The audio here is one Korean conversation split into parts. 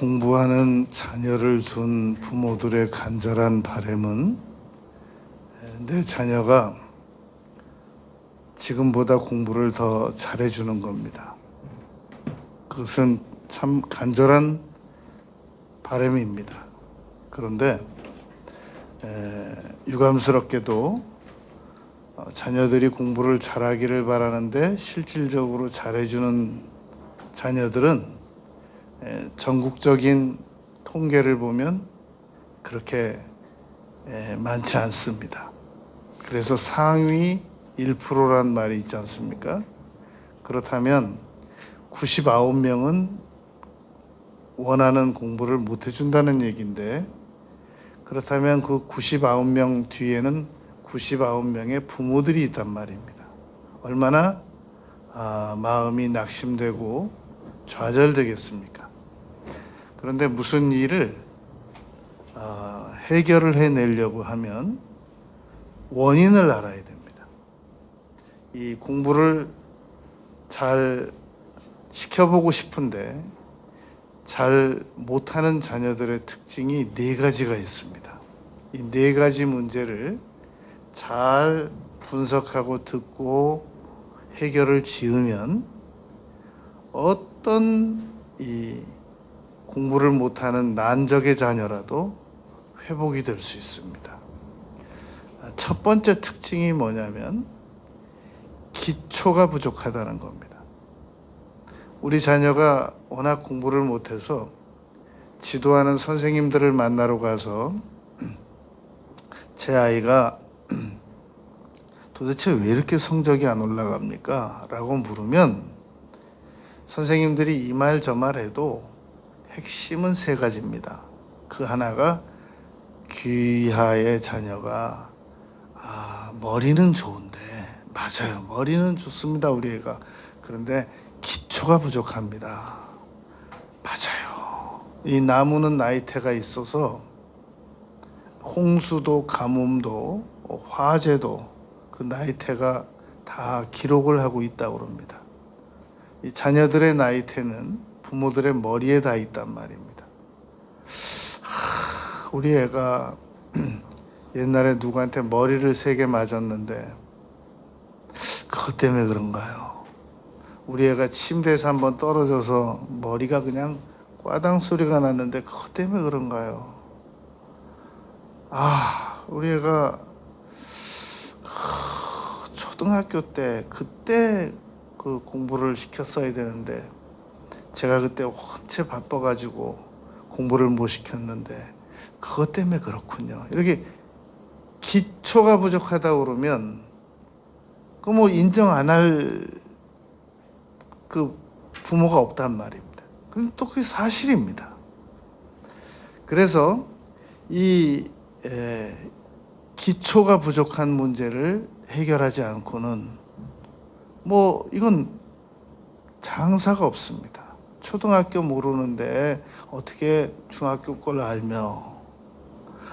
공부하는 자녀를 둔 부모들의 간절한 바람은 내 자녀가 지금보다 공부를 더 잘해주는 겁니다. 그것은 참 간절한 바람입니다. 그런데 유감스럽게도 자녀들이 공부를 잘하기를 바라는데 실질적으로 잘해주는 자녀들은 전국적인 통계를 보면 그렇게 많지 않습니다. 그래서 상위 1%란 말이 있지 않습니까? 그렇다면 99명은 원하는 공부를 못 해준다는 얘기인데, 그렇다면 그 99명 뒤에는 99명의 부모들이 있단 말입니다. 얼마나 마음이 낙심되고 좌절되겠습니까? 그런데 무슨 일을 해결을 해내려고 하면 원인을 알아야 됩니다. 이 공부를 잘 시켜보고 싶은데 잘 못하는 자녀들의 특징이 4가지가 있습니다. 이 4가지 문제를 잘 분석하고 듣고 해결을 지으면 어떤 이 공부를 못하는 난적의 자녀라도 회복이 될 수 있습니다. 첫 번째 특징이 뭐냐면 기초가 부족하다는 겁니다. 우리 자녀가 워낙 공부를 못해서 지도하는 선생님들을 만나러 가서 제 아이가 도대체 왜 이렇게 성적이 안 올라갑니까? 라고 물으면 선생님들이 이 말 저 말 해도 핵심은 3가지입니다. 그 하나가 귀하의 자녀가 머리는 좋은데, 맞아요, 머리는 좋습니다 우리 애가. 그런데 기초가 부족합니다. 맞아요. 이 나무는 나이테가 있어서 홍수도 가뭄도 화재도 그 나이테가 다 기록을 하고 있다고 합니다. 이 자녀들의 나이테는 부모들의 머리에 다 있단 말입니다. 우리 애가 옛날에 누구한테 머리를 3개 맞았는데 그것 때문에 그런가요? 우리 애가 침대에서 한번 떨어져서 머리가 그냥 꽈당 소리가 났는데 그것 때문에 그런가요? 우리 애가 초등학교 때 그때 그 공부를 시켰어야 되는데 제가 그때 원체 바빠가지고 공부를 못 시켰는데 그것 때문에 그렇군요. 이렇게 기초가 부족하다 그러면 그 뭐 인정 안 할 그 부모가 없단 말입니다. 그럼 또 그게 사실입니다. 그래서 이 기초가 부족한 문제를 해결하지 않고는 뭐 이건 장사가 없습니다. 초등학교 모르는데 어떻게 중학교 걸 알며,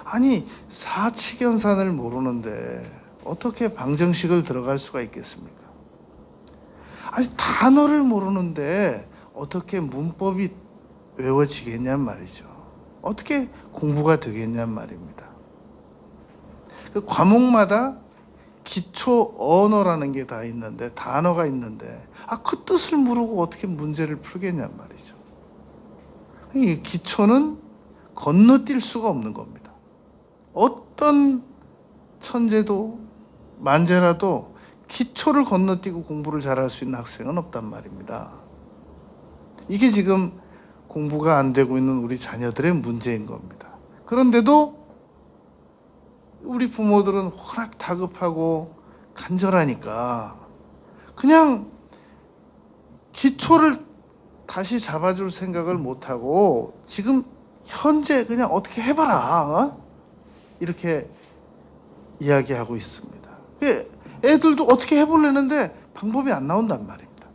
아니 사칙연산을 모르는데 어떻게 방정식을 들어갈 수가 있겠습니까? 아니 단어를 모르는데 어떻게 문법이 외워지겠냔 말이죠. 어떻게 공부가 되겠냔 말입니다. 그 과목마다 기초 언어라는 게 다 있는데, 단어가 있는데 그 뜻을 모르고 어떻게 문제를 풀겠냔 말이죠. 이 기초는 건너뛸 수가 없는 겁니다. 어떤 천재도 만재라도 기초를 건너뛰고 공부를 잘할 수 있는 학생은 없단 말입니다. 이게 지금 공부가 안 되고 있는 우리 자녀들의 문제인 겁니다. 그런데도 우리 부모들은 워낙 다급하고 간절하니까 그냥 기초를 다시 잡아줄 생각을 못하고 지금 현재 그냥 어떻게 해봐라 이렇게 이야기하고 있습니다. 애들도 어떻게 해보려는데 방법이 안 나온단 말입니다.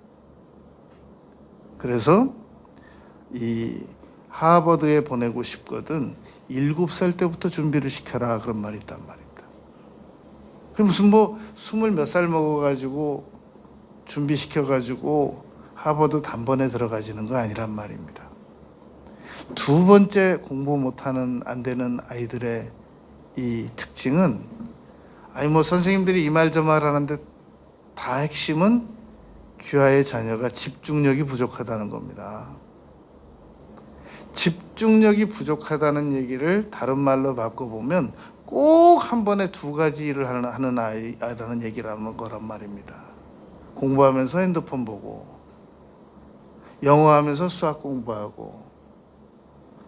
그래서 이 하버드에 보내고 싶거든 7살 때부터 준비를 시켜라 그런 말이 있단 말입니다. 무슨 뭐 20몇 살 먹어가지고 준비시켜가지고 하버드 단번에 들어가지는 거 아니란 말입니다. 두 번째 공부 못하는 안 되는 아이들의 이 특징은 아니 뭐 선생님들이 이 말 저 말 하는데 다 핵심은 귀하의 자녀가 집중력이 부족하다는 겁니다. 집중력이 부족하다는 얘기를 다른 말로 바꿔보면 꼭 한 번에 두 가지 일을 하는 아이라는 얘기라는 거란 말입니다. 공부하면서 핸드폰 보고, 영어하면서 수학 공부하고,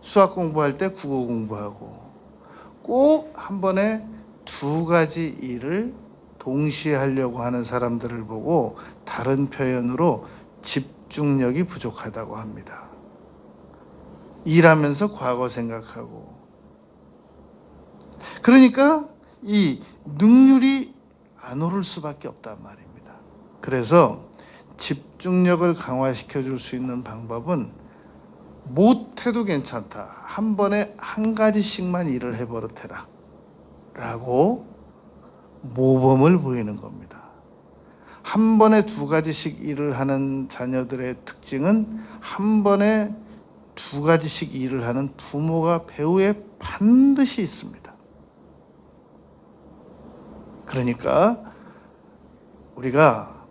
수학 공부할 때 국어 공부하고, 꼭 한 번에 두 가지 일을 동시에 하려고 하는 사람들을 보고 다른 표현으로 집중력이 부족하다고 합니다. 일하면서 과거 생각하고. 그러니까 이 능률이 안 오를 수밖에 없단 말입니다. 그래서 집중력을 강화시켜 줄 수 있는 방법은 못해도 괜찮다. 한 번에 한 가지씩만 일을 해버릇해라. 라고 모범을 보이는 겁니다. 한 번에 두 가지씩 일을 하는 자녀들의 특징은 한 번에 두 가지씩 일을 하는 부모가 배후에 반드시 있습니다. 그러니까 우리가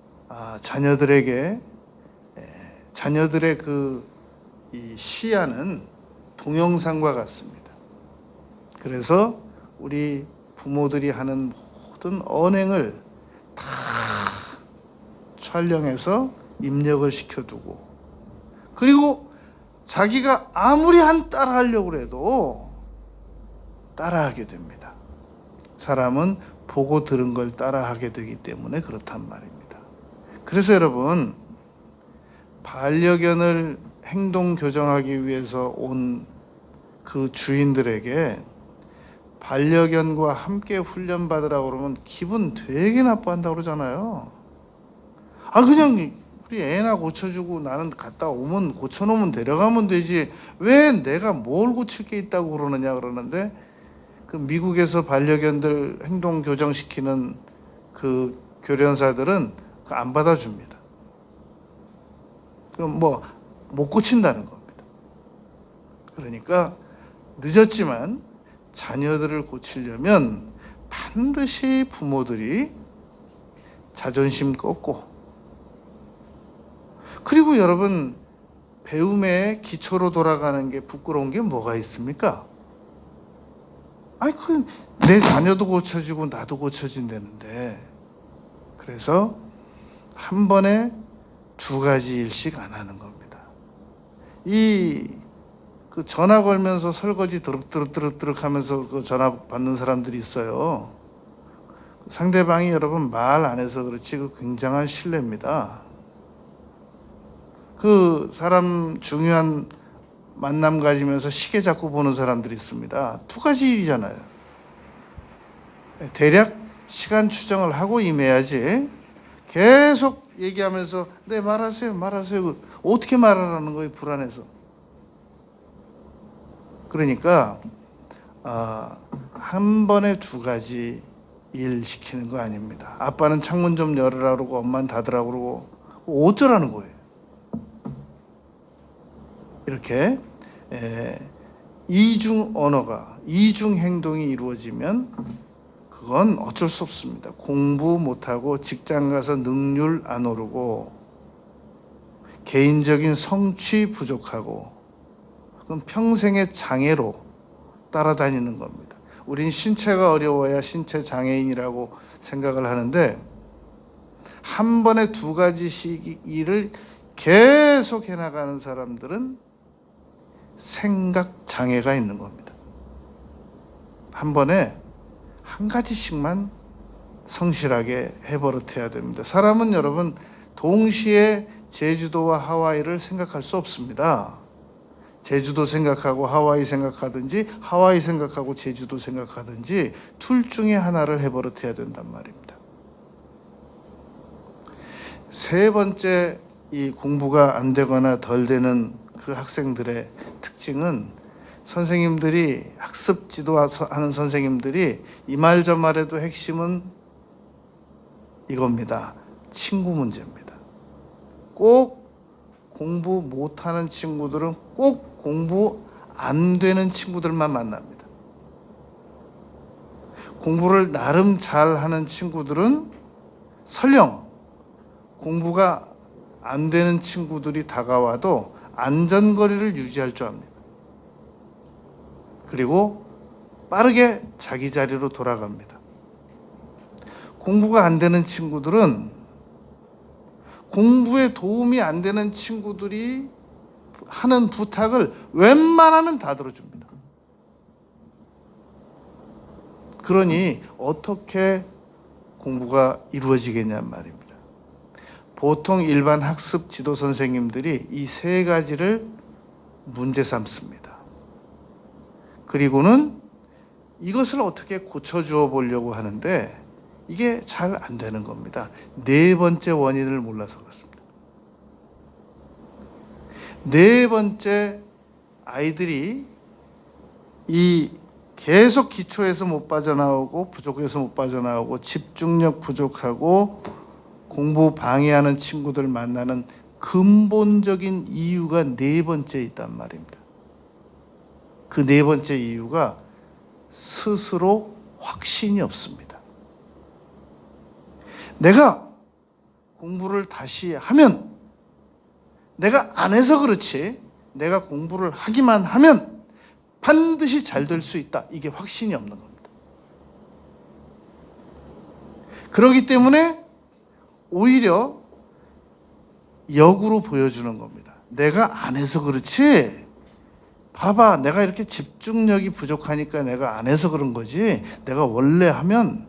자녀들에게 자녀들의 이 시야는 동영상과 같습니다. 그래서 우리 부모들이 하는 모든 언행을 다 촬영해서 입력을 시켜두고, 그리고 자기가 아무리 따라하려고 해도 따라하게 됩니다. 사람은 보고 들은 걸 따라하게 되기 때문에 그렇단 말입니다. 그래서 여러분, 반려견을 행동 교정하기 위해서 온 그 주인들에게 반려견과 함께 훈련 받으라고 그러면 기분 되게 나빠한다고 그러잖아요. 그냥 우리 애나 고쳐주고 나는 갔다 오면 고쳐놓으면 데려가면 되지 왜 내가 뭘 고칠 게 있다고 그러느냐 그러는데, 그 미국에서 반려견들 행동 교정시키는 그 교련사들은 안 받아줍니다. 그럼 못 고친다는 겁니다. 그러니까 늦었지만 자녀들을 고치려면 반드시 부모들이 자존심 꺾고, 그리고 여러분, 배움의 기초로 돌아가는 게 부끄러운 게 뭐가 있습니까? 내 자녀도 고쳐지고 나도 고쳐진다는데. 그래서 한 번에 두 가지 일씩 안 하는 겁니다. 그 전화 걸면서 설거지 드륵드륵 하면서 그 전화 받는 사람들이 있어요. 상대방이 여러분 말 안 해서 그렇지 그 굉장한 신뢰입니다. 그 사람 중요한 만남 가지면서 시계 잡고 보는 사람들이 있습니다. 두 가지 일이잖아요. 대략 시간 추정을 하고 임해야지 계속 얘기하면서 네 말하세요 어떻게 말하라는 거예요, 불안해서. 그러니까 한 번에 두 가지 일 시키는 거 아닙니다. 아빠는 창문 좀 열으라 그러고 엄마는 닫으라 그러고 어쩌라는 거예요. 이렇게 이중 언어가, 이중 행동이 이루어지면 그건 어쩔 수 없습니다. 공부 못하고 직장 가서 능률 안 오르고 개인적인 성취 부족하고, 그건 평생의 장애로 따라다니는 겁니다. 우린 신체가 어려워야 신체 장애인이라고 생각을 하는데, 한 번에 두 가지씩 일을 계속 해나가는 사람들은 생각 장애가 있는 겁니다. 한 번에 한 가지씩만 성실하게 해버릇해야 됩니다. 사람은 여러분 동시에 제주도와 하와이를 생각할 수 없습니다. 제주도 생각하고 하와이 생각하든지 하와이 생각하고 제주도 생각하든지 둘 중에 하나를 해버릇해야 된단 말입니다. 세 번째, 이 공부가 안 되거나 덜 되는 그 학생들의 특징은 선생님들이, 학습 지도하는 선생님들이 이 말 저 말에도 핵심은 이겁니다. 친구 문제입니다. 꼭 공부 못하는 친구들은 꼭 공부 안 되는 친구들만 만납니다. 공부를 나름 잘하는 친구들은 설령 공부가 안 되는 친구들이 다가와도 안전거리를 유지할 줄 압니다. 그리고 빠르게 자기 자리로 돌아갑니다. 공부가 안 되는 친구들은 공부에 도움이 안 되는 친구들이 하는 부탁을 웬만하면 다 들어줍니다. 그러니 어떻게 공부가 이루어지겠냔 말입니다. 보통 일반 학습 지도 선생님들이 이 세 가지를 문제 삼습니다. 그리고는 이것을 어떻게 고쳐주어 보려고 하는데 이게 잘 안 되는 겁니다. 네 번째 원인을 몰라서 그렇습니다. 네 번째, 아이들이 이 계속 기초에서 못 빠져나오고 부족해서 못 빠져나오고 집중력 부족하고 공부 방해하는 친구들 만나는 근본적인 이유가 네 번째 있단 말입니다. 그 네 번째 이유가 스스로 확신이 없습니다. 내가 공부를 다시 하면 내가 안 해서 그렇지 내가 공부를 하기만 하면 반드시 잘 될 수 있다. 이게 확신이 없는 겁니다. 그렇기 때문에 오히려 역으로 보여주는 겁니다. 내가 안 해서 그렇지 봐봐 내가 이렇게 집중력이 부족하니까 내가 안 해서 그런 거지 내가 원래 하면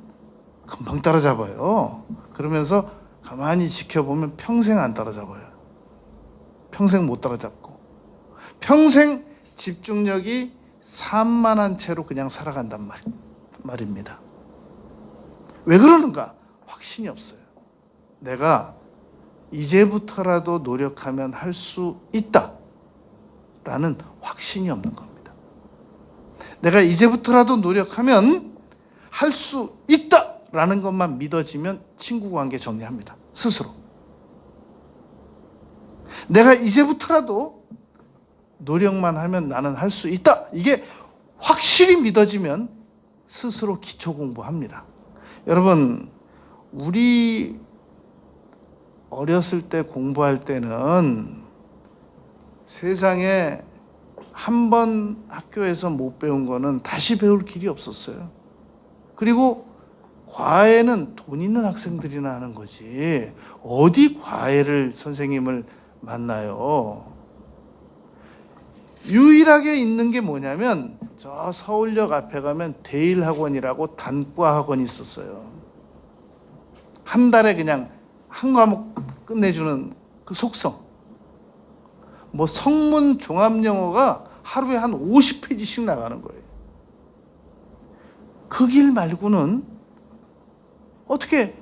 금방 따라잡아요. 그러면서 가만히 지켜보면 평생 안 따라잡아요. 평생 못 따라잡고 평생 집중력이 산만한 채로 그냥 살아간단 말입니다. 왜 그러는가? 확신이 없어요. 내가 이제부터라도 노력하면 할 수 있다 라는 확신이 없는 겁니다. 내가 이제부터라도 노력하면 할 수 있다 라는 것만 믿어지면 친구 관계 정리합니다. 스스로. 내가 이제부터라도 노력만 하면 나는 할 수 있다. 이게 확실히 믿어지면 스스로 기초 공부합니다. 여러분, 우리 어렸을 때 공부할 때는 세상에 한 번 학교에서 못 배운 거는 다시 배울 길이 없었어요. 그리고 과외는 돈 있는 학생들이나 하는 거지 어디 과외를 선생님을 만나요. 유일하게 있는 게 뭐냐면 저 서울역 앞에 가면 대일학원이라고 단과 학원이 있었어요. 한 달에 그냥 한 과목 끝내주는 그 속성. 뭐 성문 종합영어가 하루에 한 50페이지씩 나가는 거예요. 그 길 말고는 어떻게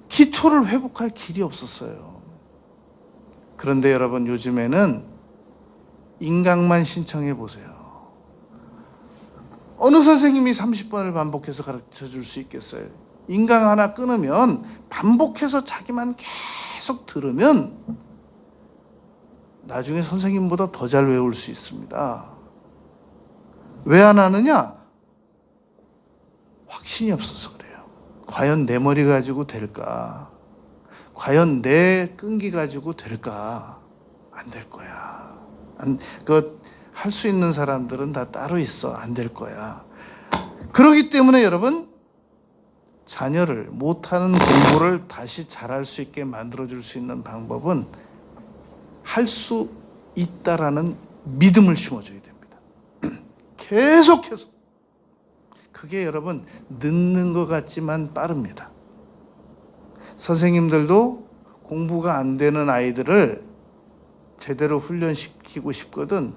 기초를 회복할 길이 없었어요. 그런데 여러분 요즘에는 인강만 신청해 보세요. 어느 선생님이 30번을 반복해서 가르쳐 줄 수 있겠어요? 인강 하나 끊으면 반복해서 자기만 계속 들으면 나중에 선생님보다 더 잘 외울 수 있습니다. 왜 안 하느냐? 확신이 없어서 그래요. 과연 내 머리 가지고 될까? 과연 내 끈기 가지고 될까? 안 될 거야. 할 수 있는 사람들은 다 따로 있어. 안 될 거야. 그렇기 때문에 여러분, 자녀를 못하는 공부를 다시 잘할 수 있게 만들어줄 수 있는 방법은 할 수 있다라는 믿음을 심어줘야 됩니다. 계속해서. 그게 여러분 늦는 것 같지만 빠릅니다. 선생님들도 공부가 안 되는 아이들을 제대로 훈련시키고 싶거든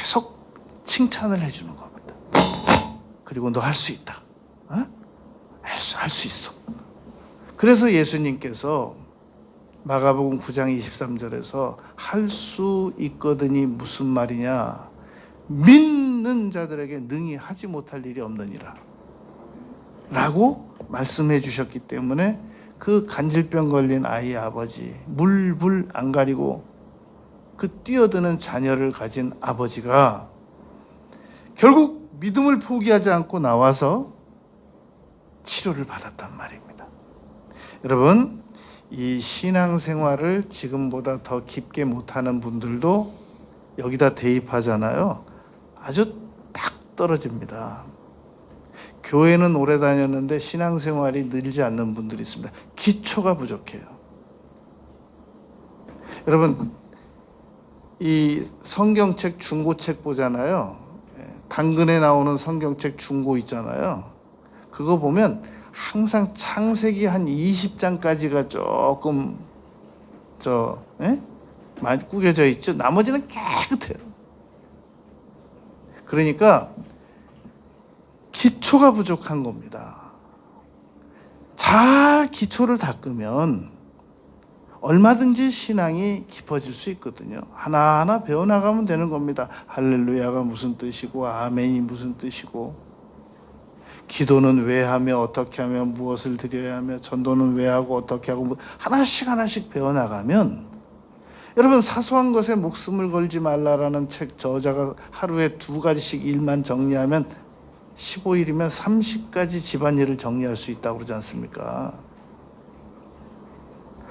계속 칭찬을 해주는 겁니다. 그리고 너 할 수 있다. 할 수 있어. 그래서 예수님께서 마가복음 9장 23절에서 할 수 있거든이 무슨 말이냐? 믿는 자들에게 능히 하지 못할 일이 없느니라 라고 말씀해 주셨기 때문에 그 간질병 걸린 아이 아버지 물불 안 가리고 그 뛰어드는 자녀를 가진 아버지가 결국 믿음을 포기하지 않고 나와서 치료를 받았단 말입니다. 여러분, 이 신앙생활을 지금보다 더 깊게 못하는 분들도 여기다 대입하잖아요. 아주 딱 떨어집니다. 교회는 오래 다녔는데 신앙생활이 늘지 않는 분들이 있습니다. 기초가 부족해요. 여러분, 이 성경책 중고책 보잖아요. 당근에 나오는 성경책 중고 있잖아요. 그거 보면 항상 창세기 한 20장까지가 조금 많이 구겨져 있죠. 나머지는 깨끗해요. 그러니까 기초가 부족한 겁니다. 잘 기초를 닦으면 얼마든지 신앙이 깊어질 수 있거든요. 하나하나 배워나가면 되는 겁니다. 할렐루야가 무슨 뜻이고 아멘이 무슨 뜻이고, 기도는 왜 하며 어떻게 하며 무엇을 드려야 하며, 전도는 왜 하고 어떻게 하고, 하나씩 배워나가면, 여러분, 사소한 것에 목숨을 걸지 말라라는 책 저자가 하루에 2가지씩 일만 정리하면 15일이면 30가지 집안일을 정리할 수 있다고 그러지 않습니까?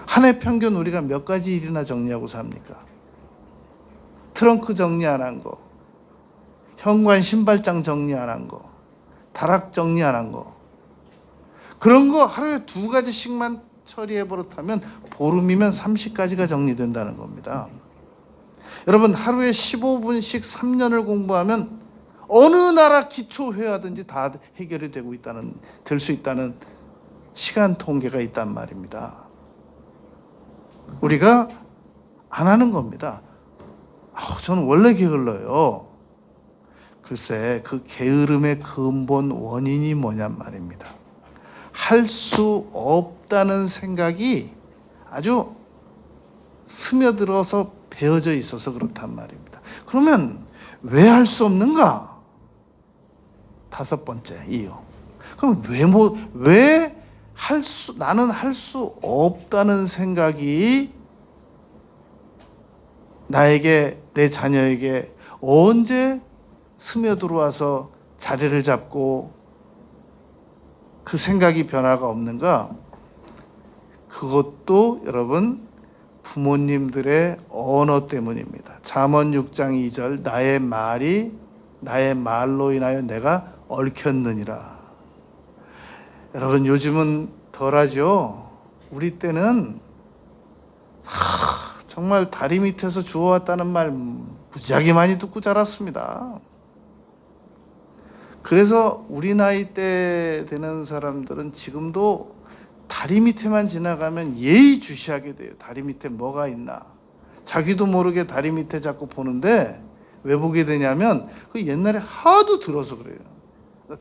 한 해 평균 우리가 몇 가지 일이나 정리하고 삽니까? 트렁크 정리 안 한 거, 현관 신발장 정리 안 한 거, 다락 정리 안 한 거, 그런 거 하루에 2가지씩만 처리해 버릇하면 보름이면 30가지가 정리된다는 겁니다. 여러분, 하루에 15분씩 3년을 공부하면 어느 나라 기초 회화든지 다 해결이 될 수 있다는 시간 통계가 있단 말입니다. 우리가 안 하는 겁니다. 저는 원래 게을러요. 글쎄, 그 게으름의 근본 원인이 뭐냔 말입니다. 할 수 없다는 생각이 아주 스며들어서 배어져 있어서 그렇단 말입니다. 그러면 왜 할 수 없는가? 5번째 이유. 그럼 나는 할 수 없다는 생각이 나에게, 내 자녀에게 언제 스며들어와서 자리를 잡고 그 생각이 변화가 없는가? 그것도 여러분, 부모님들의 언어 때문입니다. 잠언 6장 2절, 나의 말로 인하여 내가 얽혔느니라. 여러분, 요즘은 덜하죠. 우리 때는 정말 다리 밑에서 주워왔다는 말 무지하게 많이 듣고 자랐습니다. 그래서 우리 나이 때 되는 사람들은 지금도 다리 밑에만 지나가면 예의주시하게 돼요. 다리 밑에 뭐가 있나. 자기도 모르게 다리 밑에 자꾸 보는데 왜 보게 되냐면 그 옛날에 하도 들어서 그래요.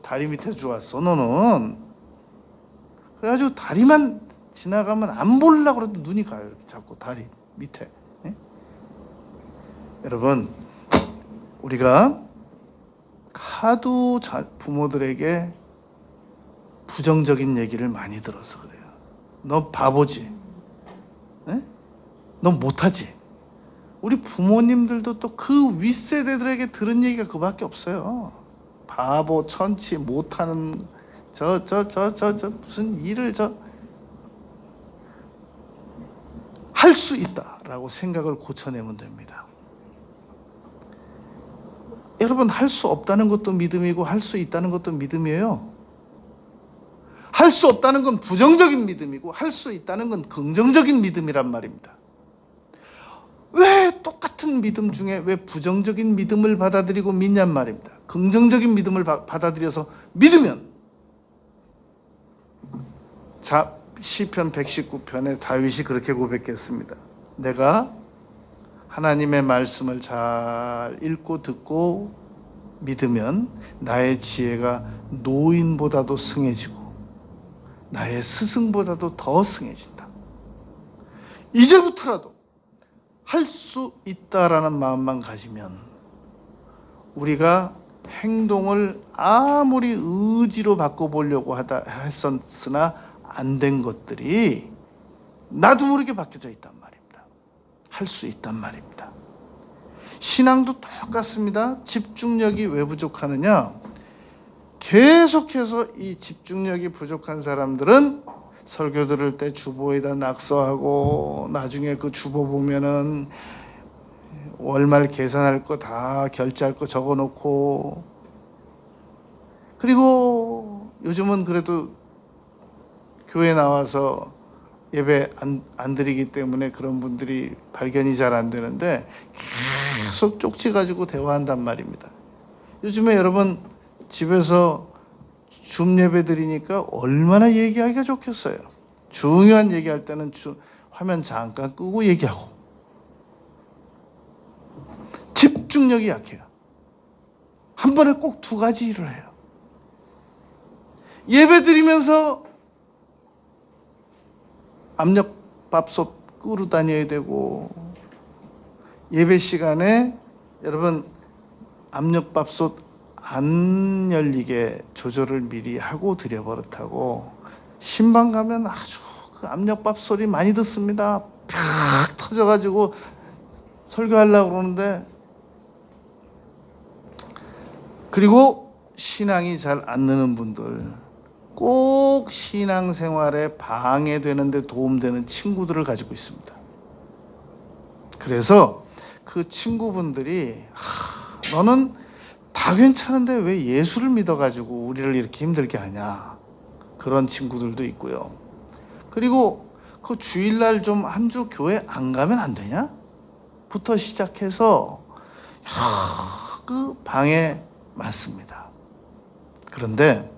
다리 밑에 주웠어 너는. 그래가지고 다리만 지나가면 안 보려고 해도 눈이 가요. 이렇게 자꾸 다리 밑에. 여러분, 우리가 하도 부모들에게 부정적인 얘기를 많이 들어서 그래요. 너 바보지? 너 못하지? 우리 부모님들도 또 그 윗세대들에게 들은 얘기가 그밖에 없어요. 바보, 천치, 못하는 무슨 일을 할 수 있다라고 생각을 고쳐내면 됩니다. 여러분, 할 수 없다는 것도 믿음이고 할 수 있다는 것도 믿음이에요. 할 수 없다는 건 부정적인 믿음이고 할 수 있다는 건 긍정적인 믿음이란 말입니다. 왜 똑같은 믿음 중에 왜 부정적인 믿음을 받아들이고 믿냔 말입니다. 긍정적인 믿음을 받아들여서 믿으면, 시편 119편에 다윗이 그렇게 고백했습니다. 내가 하나님의 말씀을 잘 읽고 듣고 믿으면 나의 지혜가 노인보다도 승해지고 나의 스승보다도 더 승해진다. 이제부터라도 할 수 있다라는 마음만 가지면 우리가 행동을 아무리 의지로 바꿔보려고 했었으나 안 된 것들이 나도 모르게 바뀌어져 있단 말입니다. 할 수 있단 말입니다. 신앙도 똑같습니다. 집중력이 왜 부족하느냐? 계속해서 이 집중력이 부족한 사람들은 설교 들을 때 주보에다 낙서하고 나중에 그 주보 보면은 월말 계산할 거 다 결제할 거 적어놓고, 그리고 요즘은 그래도 교회 나와서 예배 안 드리기 때문에 그런 분들이 발견이 잘 안 되는데 계속 쪽지 가지고 대화한단 말입니다. 요즘에 여러분 집에서 줌 예배 드리니까 얼마나 얘기하기가 좋겠어요. 중요한 얘기할 때는 화면 잠깐 끄고 얘기하고. 집중력이 약해요. 한 번에 꼭 두 가지 일을 해요. 예배 드리면서 압력밥솥 끄러 다녀야 되고, 예배 시간에 여러분 압력밥솥 안 열리게 조절을 미리 하고 드려버릇하고, 신방 가면 아주 그 압력밥 소리 많이 듣습니다. 팍 터져가지고 설교하려고 그러는데, 그리고 신앙이 잘 안 느는 분들, 꼭 신앙생활에 방해되는 데 도움되는 친구들을 가지고 있습니다. 그래서 그 친구분들이 너는 다 괜찮은데 왜 예수를 믿어가지고 우리를 이렇게 힘들게 하냐, 그런 친구들도 있고요. 그리고 그 주일날 좀 한 주 교회 안 가면 안 되냐? 부터 시작해서 여러 그 방해 많습니다. 그런데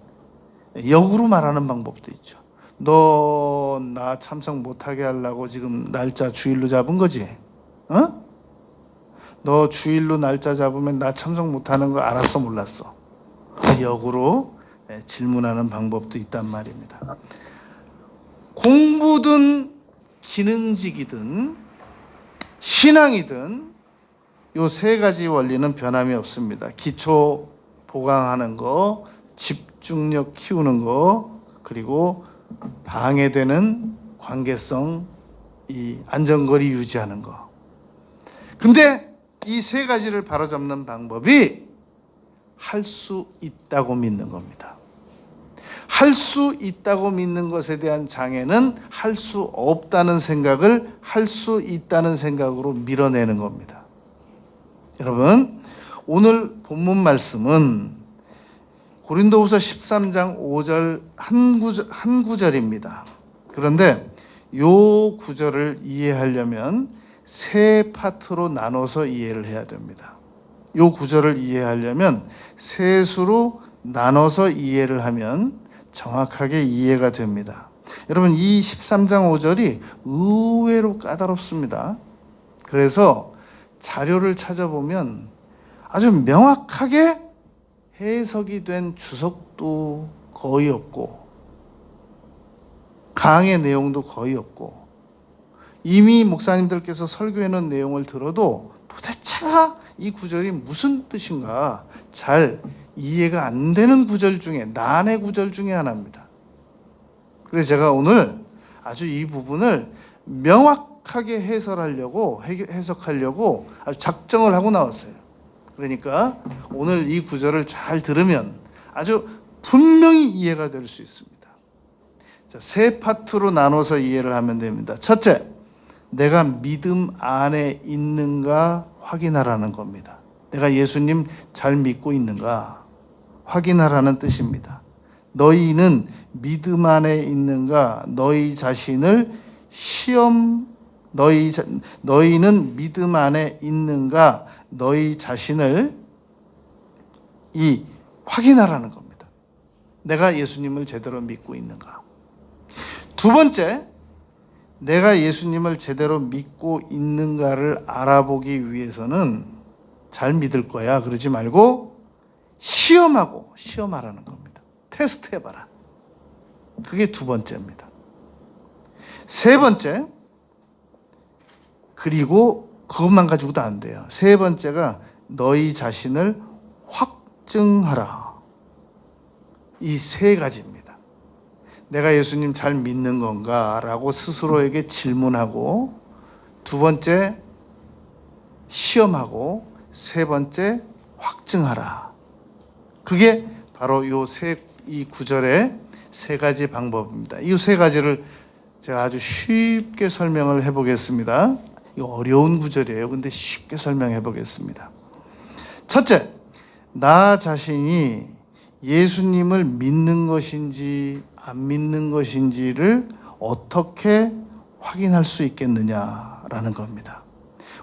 역으로 말하는 방법도 있죠. 너 나 참석 못하게 하려고 지금 날짜 주일로 잡은 거지? 어? 너 주일로 날짜 잡으면 나 참석 못하는 거 알았어 몰랐어? 역으로 질문하는 방법도 있단 말입니다. 공부든 기능직이든 신앙이든 요 세 가지 원리는 변함이 없습니다. 기초 보강하는 거, 집중력 키우는 거, 그리고 방해되는 관계성, 이 안전거리 유지하는 거. 근데 이 세 가지를 바로잡는 방법이 할 수 있다고 믿는 겁니다. 할 수 있다고 믿는 것에 대한 장애는 할 수 없다는 생각을 할 수 있다는 생각으로 밀어내는 겁니다. 여러분, 오늘 본문 말씀은 고린도후서 13장 5절 한 구절입니다. 그런데 요 구절을 이해하려면 세 파트로 나눠서 이해를 해야 됩니다. 요 구절을 이해하려면 세 수로 나눠서 이해를 하면 정확하게 이해가 됩니다. 여러분, 이 13장 5절이 의외로 까다롭습니다. 그래서 자료를 찾아보면 아주 명확하게 해석이 된 주석도 거의 없고, 강의 내용도 거의 없고, 이미 목사님들께서 설교해놓은 내용을 들어도 도대체가 이 구절이 무슨 뜻인가 잘 이해가 안 되는 구절 중에, 난해 구절 중에 하나입니다. 그래서 제가 오늘 아주 이 부분을 명확하게 해석하려고 아주 작정을 하고 나왔어요. 그러니까 오늘 이 구절을 잘 들으면 아주 분명히 이해가 될 수 있습니다. 자, 세 파트로 나눠서 이해를 하면 됩니다. 첫째, 내가 믿음 안에 있는가 확인하라는 겁니다. 내가 예수님 잘 믿고 있는가 확인하라는 뜻입니다. 너희는 믿음 안에 있는가, 너희 자신을 너희는 믿음 안에 있는가, 너희 자신을 확인하라는 겁니다. 내가 예수님을 제대로 믿고 있는가. 두 번째, 내가 예수님을 제대로 믿고 있는가를 알아보기 위해서는 잘 믿을 거야 그러지 말고 시험하라는 겁니다. 테스트해봐라. 그게 두 번째입니다. 세 번째, 그리고 그것만 가지고도 안 돼요. 세 번째가 너희 자신을 확증하라. 이 세 가지입니다. 내가 예수님 잘 믿는 건가? 라고 스스로에게 질문하고, 두 번째 시험하고, 세 번째 확증하라. 그게 바로 이 구절의 세 가지 방법입니다. 이 세 가지를 제가 아주 쉽게 설명을 해보겠습니다. 이거 어려운 구절이에요. 근데 쉽게 설명해 보겠습니다. 첫째, 나 자신이 예수님을 믿는 것인지 안 믿는 것인지를 어떻게 확인할 수 있겠느냐라는 겁니다.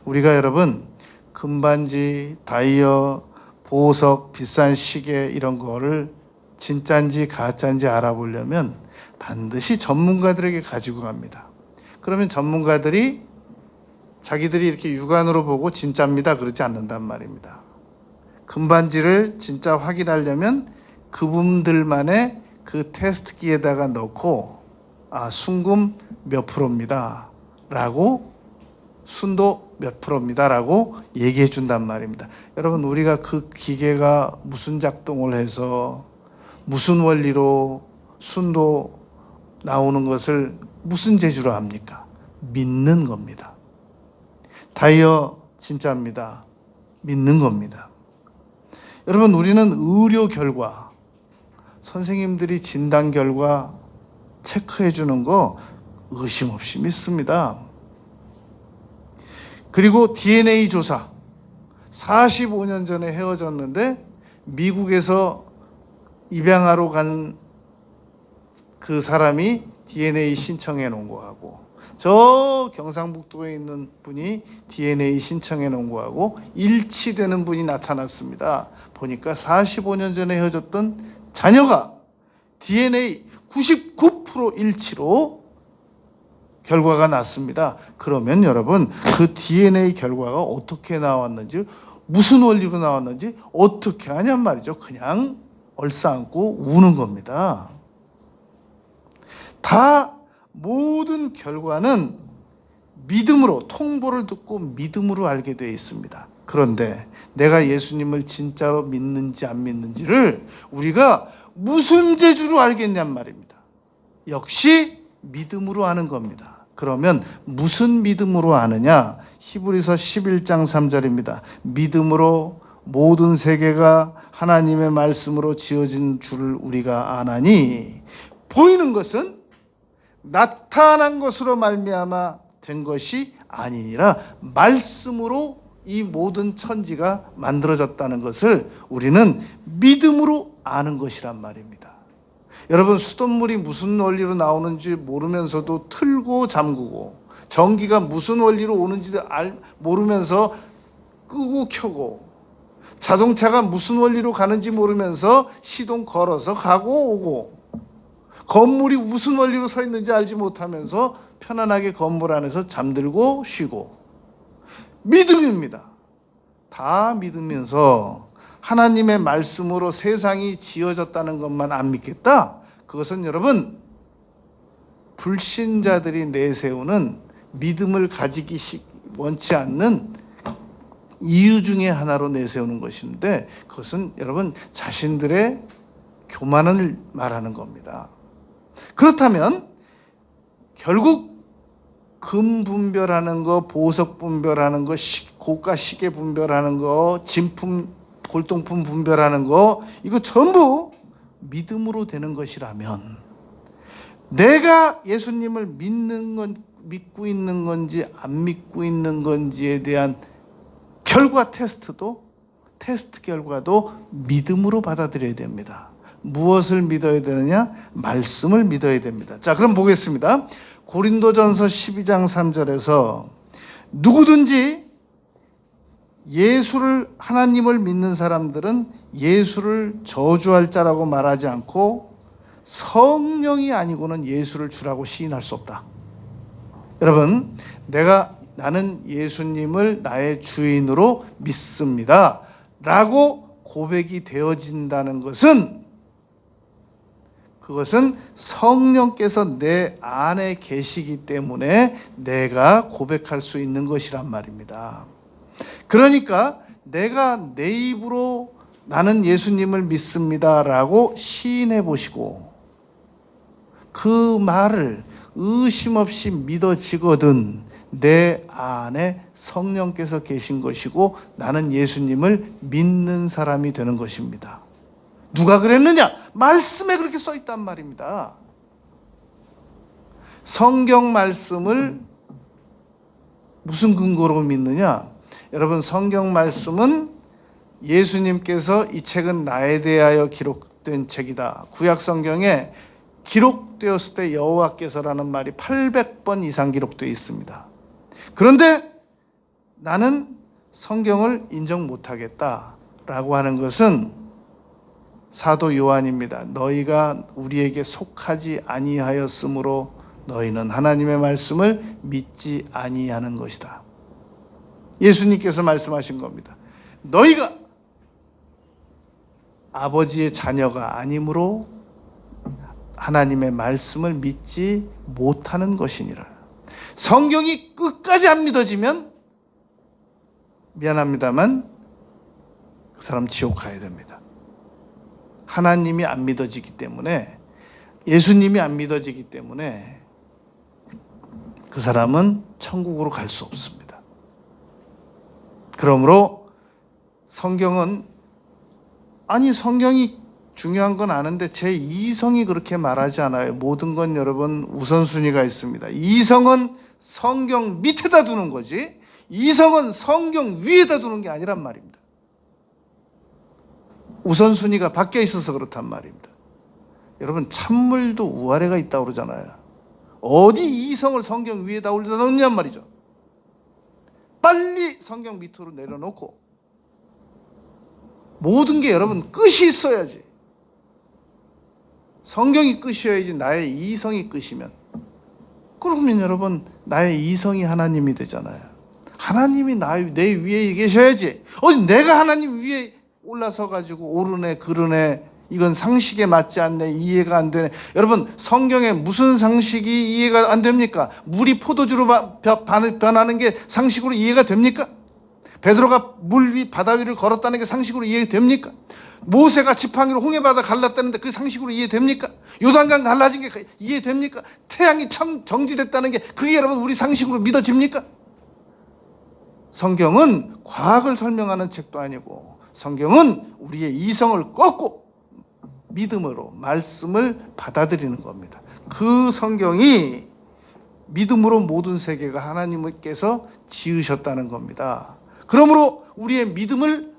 우리가 여러분 금반지, 다이어, 보석, 비싼 시계 이런 거를 진짜인지 가짜인지 알아보려면 반드시 전문가들에게 가지고 갑니다. 그러면 전문가들이 자기들이 이렇게 육안으로 보고 진짜입니다 그러지 않는단 말입니다. 금반지를 진짜 확인하려면 그분들만의 그 테스트기에다가 넣고 순금 몇 프로입니다 라고, 순도 몇 프로입니다 라고 얘기해 준단 말입니다. 여러분, 우리가 그 기계가 무슨 작동을 해서 무슨 원리로 순도 나오는 것을 무슨 재주로 합니까? 믿는 겁니다. 다이어 진짜입니다. 믿는 겁니다. 여러분, 우리는 의료 결과, 선생님들이 진단 결과 체크해 주는 거 의심 없이 믿습니다. 그리고 DNA 조사, 45년 전에 헤어졌는데 미국에서 입양하러 간 그 사람이 DNA 신청해 놓은 거하고, 저 경상북도에 있는 분이 DNA 신청해 놓은 거하고 일치되는 분이 나타났습니다. 보니까 45년 전에 헤어졌던 자녀가 DNA 99% 일치로 결과가 났습니다. 그러면 여러분, 그 DNA 결과가 어떻게 나왔는지, 무슨 원리로 나왔는지 어떻게 하냔 말이죠. 그냥 얼싸안고 우는 겁니다. 다 모든 결과는 믿음으로, 통보를 듣고 믿음으로 알게 되어 있습니다. 그런데 내가 예수님을 진짜로 믿는지 안 믿는지를 우리가 무슨 재주로 알겠냔 말입니다. 역시 믿음으로 아는 겁니다. 그러면 무슨 믿음으로 아느냐? 히브리서 11장 3절입니다. 믿음으로 모든 세계가 하나님의 말씀으로 지어진 줄을 우리가 아나니, 보이는 것은 나타난 것으로 말미암아 된 것이 아니니라. 말씀으로 이 모든 천지가 만들어졌다는 것을 우리는 믿음으로 아는 것이란 말입니다. 여러분, 수돗물이 무슨 원리로 나오는지 모르면서도 틀고 잠그고, 전기가 무슨 원리로 오는지 모르면서 끄고 켜고, 자동차가 무슨 원리로 가는지 모르면서 시동 걸어서 가고 오고, 건물이 무슨 원리로 서 있는지 알지 못하면서 편안하게 건물 안에서 잠들고 쉬고, 믿음입니다. 다 믿으면서 하나님의 말씀으로 세상이 지어졌다는 것만 안 믿겠다? 그것은 여러분, 불신자들이 내세우는 믿음을 가지기 원치 않는 이유 중에 하나로 내세우는 것인데, 그것은 여러분 자신들의 교만을 말하는 겁니다. 그렇다면 결국 금 분별하는 거, 보석 분별하는 거, 고가 시계 분별하는 거, 진품, 골동품 분별하는 거, 이거 전부 믿음으로 되는 것이라면, 내가 예수님을 믿고 있는 건지 안 믿고 있는 건지에 대한 테스트 결과도 믿음으로 받아들여야 됩니다. 무엇을 믿어야 되느냐? 말씀을 믿어야 됩니다. 자, 그럼 보겠습니다. 고린도전서 12장 3절에서 누구든지 하나님을 믿는 사람들은 예수를 저주할 자라고 말하지 않고 성령이 아니고는 예수를 주라고 시인할 수 없다. 여러분, 나는 예수님을 나의 주인으로 믿습니다 라고 고백이 되어진다는 것은, 그것은 성령께서 내 안에 계시기 때문에 내가 고백할 수 있는 것이란 말입니다. 그러니까 내가 내 입으로 나는 예수님을 믿습니다 라고 시인해 보시고, 그 말을 의심 없이 믿어지거든 내 안에 성령께서 계신 것이고 나는 예수님을 믿는 사람이 되는 것입니다. 누가 그랬느냐? 말씀에 그렇게 써 있단 말입니다. 성경 말씀을 무슨 근거로 믿느냐? 여러분, 성경 말씀은 예수님께서 이 책은 나에 대하여 기록된 책이다. 구약 성경에 기록되었을 때 여호와께서라는 말이 800번 이상 기록되어 있습니다. 그런데 나는 성경을 인정 못하겠다라고 하는 것은 사도 요한입니다. 너희가 우리에게 속하지 아니하였으므로 너희는 하나님의 말씀을 믿지 아니하는 것이다. 예수님께서 말씀하신 겁니다. 너희가 아버지의 자녀가 아니므로 하나님의 말씀을 믿지 못하는 것이니라. 성경이 끝까지 안 믿어지면 미안합니다만 그 사람 지옥 가야 됩니다. 하나님이 안 믿어지기 때문에, 예수님이 안 믿어지기 때문에 그 사람은 천국으로 갈 수 없습니다. 그러므로 성경은, 성경이 중요한 건 아는데 제 이성이 그렇게 말하지 않아요. 모든 건 여러분 우선순위가 있습니다. 이성은 성경 밑에다 두는 거지, 이성은 성경 위에다 두는 게 아니란 말입니다. 우선순위가 바뀌어 있어서 그렇단 말입니다. 여러분, 찬물도 우아래가 있다고 그러잖아요. 어디 이성을 성경 위에다 올려놓느냔 말이죠. 빨리 성경 밑으로 내려놓고, 모든 게 여러분 끝이 있어야지. 성경이 끝이어야지. 나의 이성이 끝이면, 그러면 여러분 나의 이성이 하나님이 되잖아요. 하나님이 내 위에 계셔야지. 어디 내가 하나님 위에 올라서 가지고 오르네 그르네, 이건 상식에 맞지 않네, 이해가 안 되네. 여러분, 성경에 무슨 상식이 이해가 안 됩니까? 물이 포도주로 변하는 게 상식으로 이해가 됩니까? 베드로가 물 위 바다 위를 걸었다는 게 상식으로 이해됩니까? 모세가 지팡이로 홍해바다 갈랐다는데 그 상식으로 이해됩니까? 요단강 갈라진 게 이해됩니까? 태양이 정지됐다는 게 그게 여러분 우리 상식으로 믿어집니까? 성경은 과학을 설명하는 책도 아니고, 성경은 우리의 이성을 꺾고 믿음으로 말씀을 받아들이는 겁니다. 그 성경이 믿음으로 모든 세계가 하나님께서 지으셨다는 겁니다. 그러므로 우리의 믿음을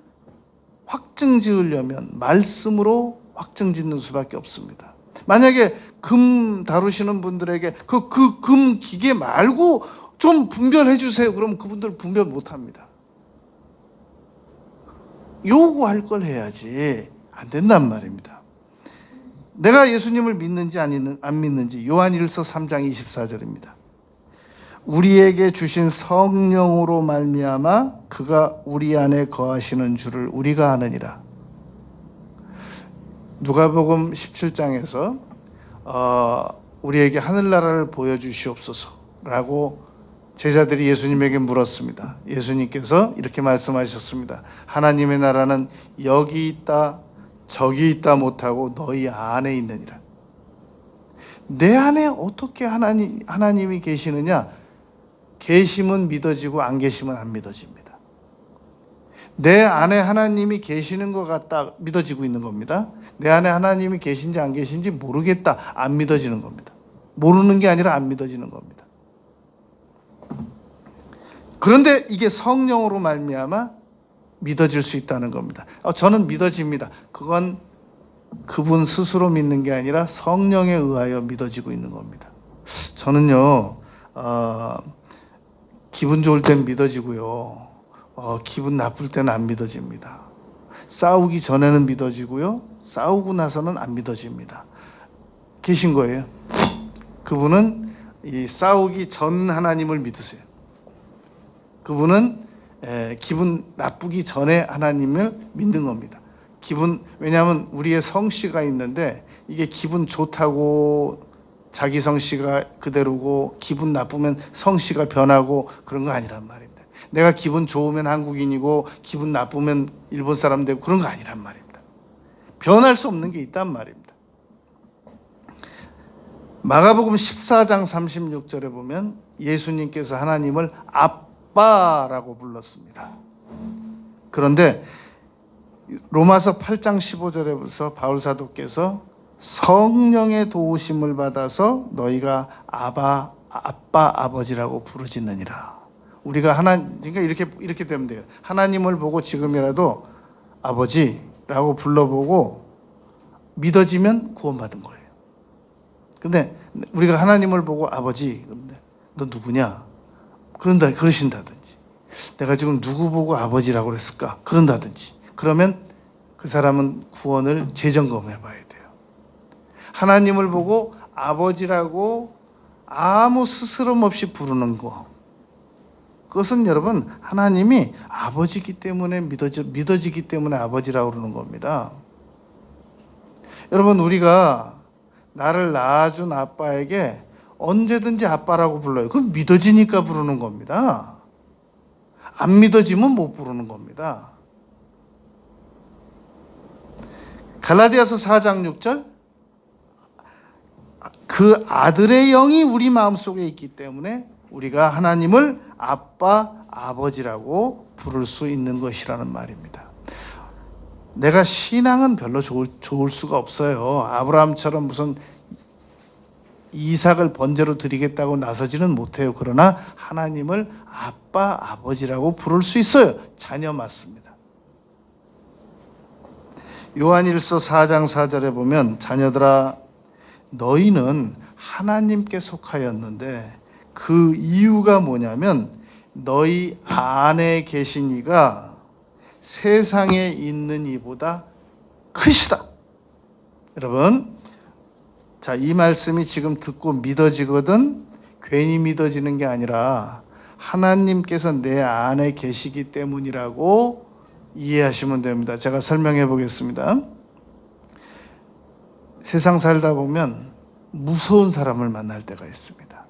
확증지으려면 말씀으로 확증짓는 수밖에 없습니다. 만약에 금 다루시는 분들에게 그 금 기계 말고 좀 분별해 주세요, 그러면 그분들 분별 못합니다. 요구할 걸 해야지 안 된단 말입니다. 내가 예수님을 믿는지 안 믿는지 요한일서 3장 24절입니다. 우리에게 주신 성령으로 말미암아 그가 우리 안에 거하시는 줄을 우리가 아느니라. 누가복음 17장에서 우리에게 하늘나라를 보여주시옵소서라고 제자들이 예수님에게 물었습니다. 예수님께서 이렇게 말씀하셨습니다. 하나님의 나라는 여기 있다 저기 있다 못하고 너희 안에 있느니라. 내 안에 어떻게 하나님이 계시느냐? 계심은 믿어지고 안 계심은 안 믿어집니다. 내 안에 하나님이 계시는 것 같다 믿어지고 있는 겁니다. 내 안에 하나님이 계신지 안 계신지 모르겠다 안 믿어지는 겁니다. 모르는 게 아니라 안 믿어지는 겁니다. 그런데 이게 성령으로 말미암아 믿어질 수 있다는 겁니다. 저는 믿어집니다. 그건 그분 스스로 믿는 게 아니라 성령에 의하여 믿어지고 있는 겁니다. 저는요, 기분 좋을 땐 믿어지고요, 기분 나쁠 때는 안 믿어집니다. 싸우기 전에는 믿어지고요, 싸우고 나서는 안 믿어집니다. 계신 거예요. 그분은 이 싸우기 전 하나님을 믿으세요. 그분은 기분 나쁘기 전에 하나님을 믿는 겁니다. 왜냐하면 우리의 성씨가 있는데 이게 기분 좋다고 자기 성씨가 그대로고 기분 나쁘면 성씨가 변하고 그런 거 아니란 말입니다. 내가 기분 좋으면 한국인이고 기분 나쁘면 일본 사람 되고 그런 거 아니란 말입니다. 변할 수 없는 게 있단 말입니다. 마가복음 14장 36절에 보면 예수님께서 하나님을 아빠라고 불렀습니다. 그런데 로마서 8장 15절에서 바울 사도께서 성령의 도우심을 받아서 너희가 아빠 아버지라고 부르짖느니라. 우리가 그러니까 이렇게 되면 돼요. 하나님을 보고 지금이라도 아버지라고 불러보고 믿어지면 구원받은 거예요. 근데 우리가 하나님을 보고 아버지, 그런데 너 누구냐? 그러신다든지, 내가 지금 누구 보고 아버지라고 그랬을까? 그런다든지, 그러면 그 사람은 구원을 재점검해 봐야 돼요. 하나님을 보고 아버지라고 아무 스스럼 없이 부르는 거, 그것은 여러분 하나님이 아버지이기 때문에 믿어지기 때문에 아버지라고 그러는 겁니다. 여러분, 우리가 나를 낳아준 아빠에게 언제든지 아빠라고 불러요. 그건 믿어지니까 부르는 겁니다. 안 믿어지면 못 부르는 겁니다. 갈라디아서 4장 6절, 그 아들의 영이 우리 마음속에 있기 때문에 우리가 하나님을 아빠, 아버지라고 부를 수 있는 것이라는 말입니다. 내가 신앙은 별로 좋을 수가 없어요. 아브라함처럼 무슨 이삭을 번제로 드리겠다고 나서지는 못해요. 그러나 하나님을 아빠, 아버지라고 부를 수 있어요. 자녀 맞습니다. 요한일서 4장 4절에 보면 자녀들아 너희는 하나님께 속하였는데 그 이유가 뭐냐면 너희 안에 계신 이가 세상에 있는 이보다 크시다. 여러분, 자, 이 말씀이 지금 듣고 믿어지거든 괜히 믿어지는 게 아니라 하나님께서 내 안에 계시기 때문이라고 이해하시면 됩니다. 제가 설명해 보겠습니다. 세상 살다 보면 무서운 사람을 만날 때가 있습니다.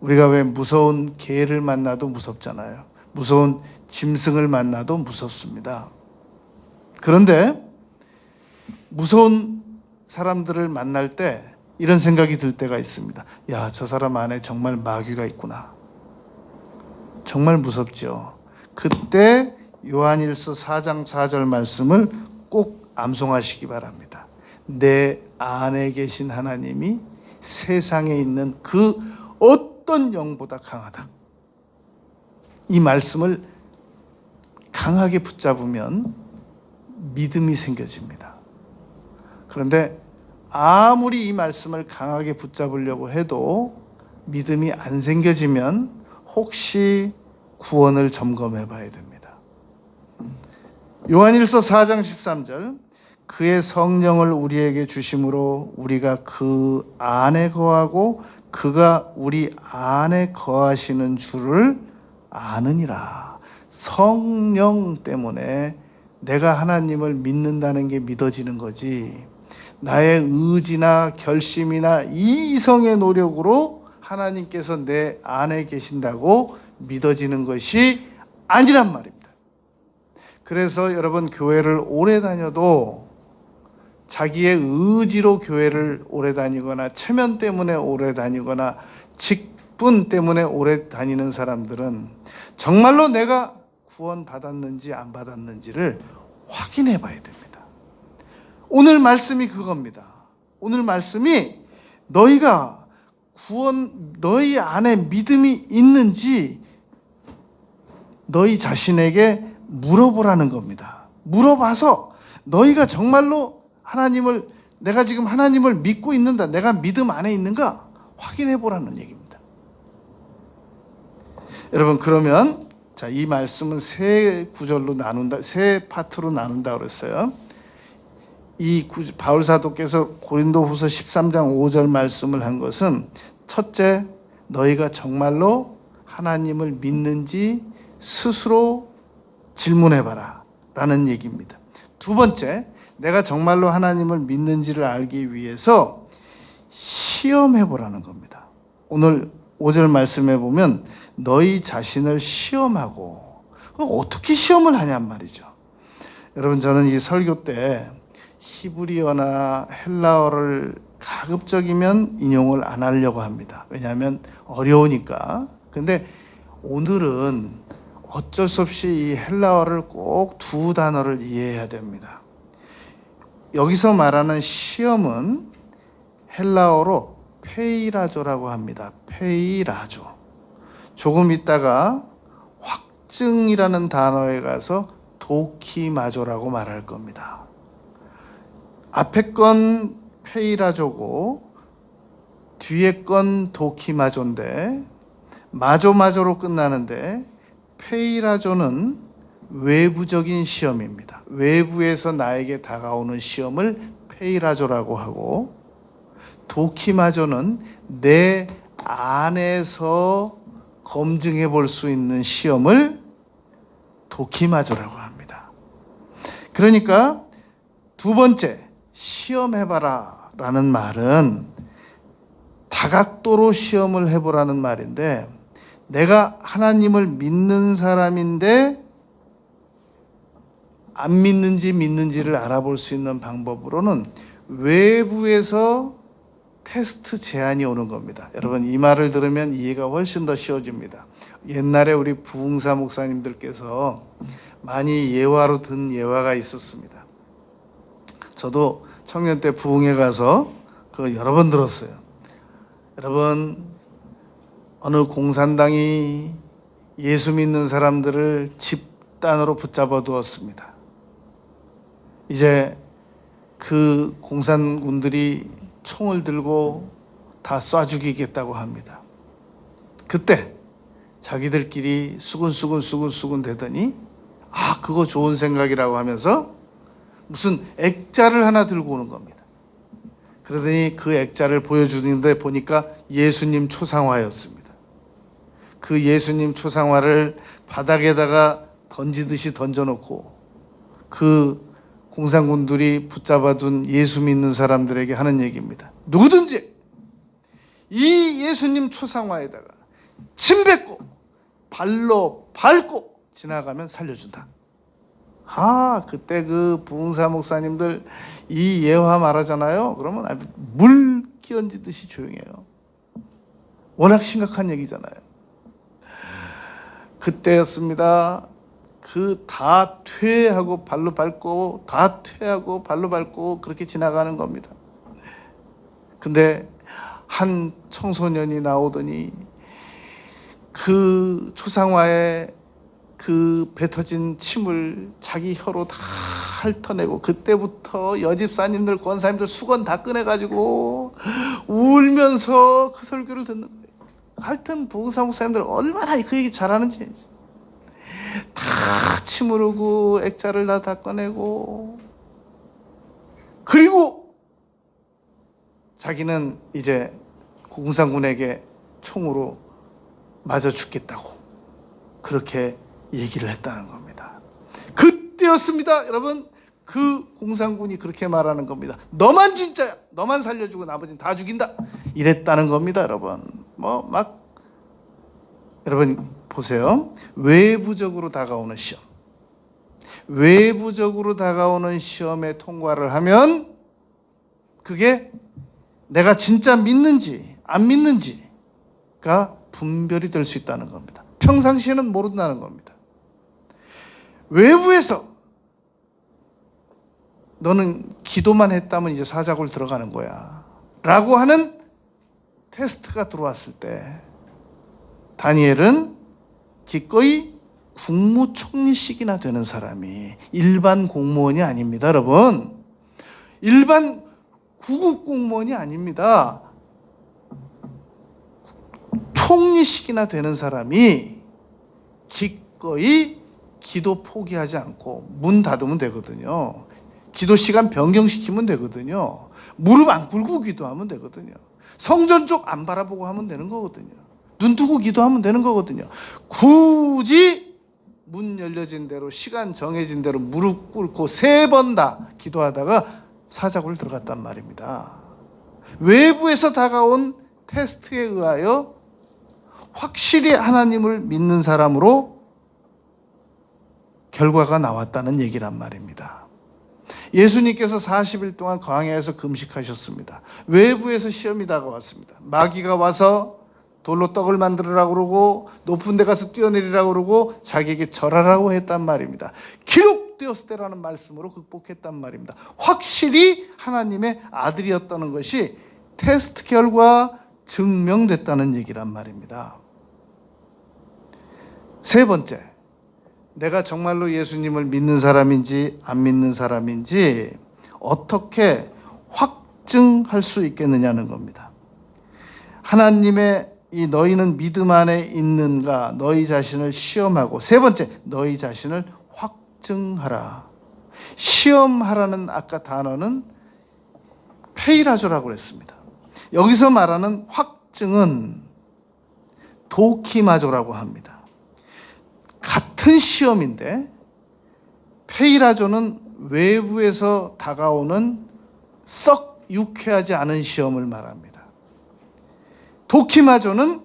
우리가 왜 무서운 개를 만나도 무섭잖아요. 무서운 짐승을 만나도 무섭습니다. 그런데 무서운 사람들을 만날 때 이런 생각이 들 때가 있습니다. 야, 저 사람 안에 정말 마귀가 있구나. 정말 무섭죠. 그때 요한일서 4장 4절 말씀을 꼭 암송하시기 바랍니다. 내 안에 계신 하나님이 세상에 있는 그 어떤 영보다 강하다. 이 말씀을 강하게 붙잡으면 믿음이 생겨집니다. 그런데 아무리 이 말씀을 강하게 붙잡으려고 해도 믿음이 안 생겨지면 혹시 구원을 점검해 봐야 됩니다. 요한일서 4장 13절, 그의 성령을 우리에게 주심으로 우리가 그 안에 거하고 그가 우리 안에 거하시는 줄을 아느니라. 성령 때문에 내가 하나님을 믿는다는 게 믿어지는 거지, 나의 의지나 결심이나 이성의 노력으로 하나님께서 내 안에 계신다고 믿어지는 것이 아니란 말입니다. 그래서 여러분, 교회를 오래 다녀도 자기의 의지로 교회를 오래 다니거나 체면 때문에 오래 다니거나 직분 때문에 오래 다니는 사람들은 정말로 내가 구원 받았는지 안 받았는지를 확인해 봐야 됩니다. 오늘 말씀이 그겁니다. 오늘 말씀이 너희가 너희 안에 믿음이 있는지 너희 자신에게 물어보라는 겁니다. 물어봐서 너희가 정말로 내가 지금 하나님을 믿고 있는가, 내가 믿음 안에 있는가 확인해 보라는 얘기입니다. 여러분, 그러면 자, 이 말씀은 세 파트로 나눈다 그랬어요. 바울 사도께서 고린도후서 13장 5절 말씀을 한 것은, 첫째, 너희가 정말로 하나님을 믿는지 스스로 질문해봐라 라는 얘기입니다. 두 번째, 내가 정말로 하나님을 믿는지를 알기 위해서 시험해보라는 겁니다. 오늘 5절 말씀에 보면 너희 자신을 시험하고, 어떻게 시험을 하냔 말이죠. 여러분, 저는 이 설교 때 히브리어나 헬라어를 가급적이면 인용을 안 하려고 합니다. 왜냐하면 어려우니까. 근데 오늘은 어쩔 수 없이 이 헬라어를 꼭 두 단어를 이해해야 됩니다. 여기서 말하는 시험은 헬라어로 페이라조라고 합니다. 페이라조. 조금 있다가 확증이라는 단어에 가서 도키마조라고 말할 겁니다. 앞에 건 페이라조고 뒤에 건 도키마조인데 마조로 끝나는데 페이라조는 외부적인 시험입니다. 외부에서 나에게 다가오는 시험을 페이라조라고 하고 도키마조는 내 안에서 검증해 볼 수 있는 시험을 도키마조라고 합니다. 그러니까 두 번째, 시험해봐라 라는 말은 다각도로 시험을 해보라는 말인데, 내가 하나님을 믿는 사람인데 안 믿는지 믿는지를 알아볼 수 있는 방법으로는 외부에서 테스트 제한이 오는 겁니다. 여러분, 이 말을 들으면 이해가 훨씬 더 쉬워집니다. 옛날에 우리 부흥사 목사님들께서 많이 예화로 든 예화가 있었습니다. 저도 청년 때 부흥회 가서 그거 여러 번 들었어요. 여러분, 어느 공산당이 예수 믿는 사람들을 집단으로 붙잡아 두었습니다. 이제 그 공산군들이 총을 들고 다 쏴 죽이겠다고 합니다. 그때 자기들끼리 수근수근 대더니 그거 좋은 생각이라고 하면서 무슨 액자를 하나 들고 오는 겁니다. 그러더니 그 액자를 보여주는데 보니까 예수님 초상화였습니다. 그 예수님 초상화를 바닥에다가 던지듯이 던져놓고 그 공산군들이 붙잡아둔 예수 믿는 사람들에게 하는 얘기입니다. 누구든지 이 예수님 초상화에다가 침 뱉고 발로 밟고 지나가면 살려준다. 그때 그 부흥사 목사님들 이 예화 말하잖아요. 그러면 아주 물 끼얹듯이 조용해요. 워낙 심각한 얘기잖아요. 그때였습니다. 그 다 퇴하고 발로 밟고 다 퇴하고 발로 밟고 그렇게 지나가는 겁니다. 근데 한 청소년이 나오더니 그 초상화에 그 뱉어진 침을 자기 혀로 다 핥아내고, 그때부터 여집사님들 권사님들 수건 다 꺼내가지고 울면서 그 설교를 듣는 거예요. 하여튼 부흥사 목사님들 얼마나 그 얘기 잘하는지. 다 침 흐르고 액자를 다 꺼내고, 그리고 자기는 이제 공산군에게 총으로 맞아 죽겠다고 그렇게 얘기를 했다는 겁니다. 그때였습니다. 여러분, 그 공산군이 그렇게 말하는 겁니다. 너만 진짜야. 너만 살려주고 나머지는 다 죽인다. 이랬다는 겁니다. 여러분, 여러분 보세요. 외부적으로 다가오는 시험, 외부적으로 다가오는 시험에 통과를 하면 그게 내가 진짜 믿는지 안 믿는지가 분별이 될 수 있다는 겁니다. 평상시에는 모른다는 겁니다. 외부에서 너는 기도만 했다면 이제 사자굴 들어가는 거야 라고 하는 테스트가 들어왔을 때 다니엘은 기꺼이 국무총리씩이나 되는 사람이, 일반 공무원이 아닙니다. 여러분, 일반 구급 공무원이 아닙니다. 총리씩이나 되는 사람이 기꺼이 기도 포기하지 않고 문 닫으면 되거든요. 기도 시간 변경시키면 되거든요. 무릎 안 꿇고 기도하면 되거든요. 성전 쪽 안 바라보고 하면 되는 거거든요. 눈 뜨고 기도하면 되는 거거든요. 굳이 문 열려진 대로 시간 정해진 대로 무릎 꿇고 3번 다 기도하다가 사자굴 들어갔단 말입니다. 외부에서 다가온 테스트에 의하여 확실히 하나님을 믿는 사람으로 결과가 나왔다는 얘기란 말입니다. 예수님께서 40일 동안 광야에서 금식하셨습니다. 외부에서 시험이 다가왔습니다. 마귀가 와서 돌로 떡을 만들으라고 그러고 높은 데 가서 뛰어내리라고 그러고 자기에게 절하라고 했단 말입니다. 기록되었을 때라는 말씀으로 극복했단 말입니다. 확실히 하나님의 아들이었다는 것이 테스트 결과 증명됐다는 얘기란 말입니다. 세 번째, 내가 정말로 예수님을 믿는 사람인지 안 믿는 사람인지 어떻게 확증할 수 있겠느냐는 겁니다. 하나님의 이 너희는 믿음 안에 있는가 너희 자신을 시험하고, 세 번째, 너희 자신을 확증하라. 시험하라는 아까 단어는 페이라조라고 그랬습니다. 여기서 말하는 확증은 도키마조라고 합니다. 같은 시험인데 페이라조는 외부에서 다가오는 썩 유쾌하지 않은 시험을 말합니다. 도키마조는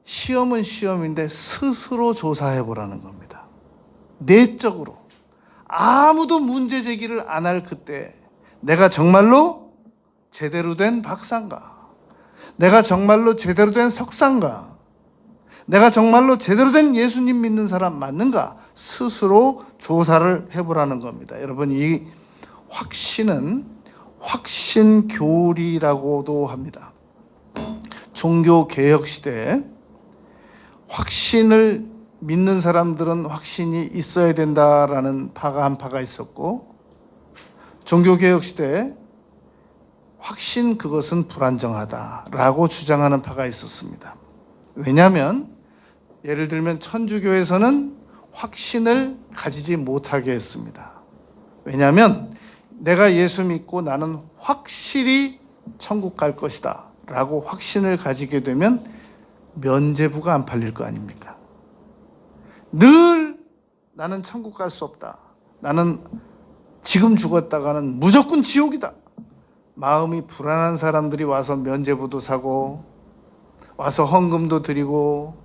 시험은 시험인데 스스로 조사해보라는 겁니다. 내적으로 아무도 문제 제기를 안 할 그때 내가 정말로 제대로 된 박사인가? 내가 정말로 제대로 된 석사인가? 내가 정말로 제대로 된 예수님 믿는 사람 맞는가? 스스로 조사를 해보라는 겁니다. 여러분, 이 확신은 확신교리라고도 합니다. 종교개혁 시대에 확신을 믿는 사람들은 확신이 있어야 된다라는 파가 한 파가 있었고, 종교개혁 시대에 확신 그것은 불안정하다라고 주장하는 파가 있었습니다. 왜냐하면 예를 들면 천주교에서는 확신을 가지지 못하게 했습니다. 왜냐하면 내가 예수 믿고 나는 확실히 천국 갈 것이다 라고 확신을 가지게 되면 면죄부가 안 팔릴 거 아닙니까? 늘 나는 천국 갈 수 없다. 나는 지금 죽었다가는 무조건 지옥이다. 마음이 불안한 사람들이 와서 면죄부도 사고 와서 헌금도 드리고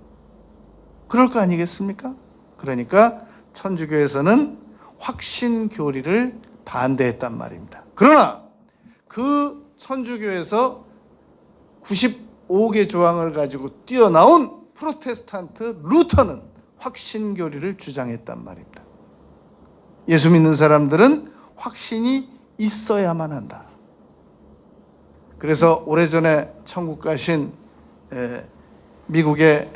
그럴 거 아니겠습니까? 그러니까 천주교에서는 확신교리를 반대했단 말입니다. 그러나 그 천주교에서 95개 조항을 가지고 뛰어나온 프로테스탄트 루터는 확신교리를 주장했단 말입니다. 예수 믿는 사람들은 확신이 있어야만 한다. 그래서 오래전에 천국 가신 미국의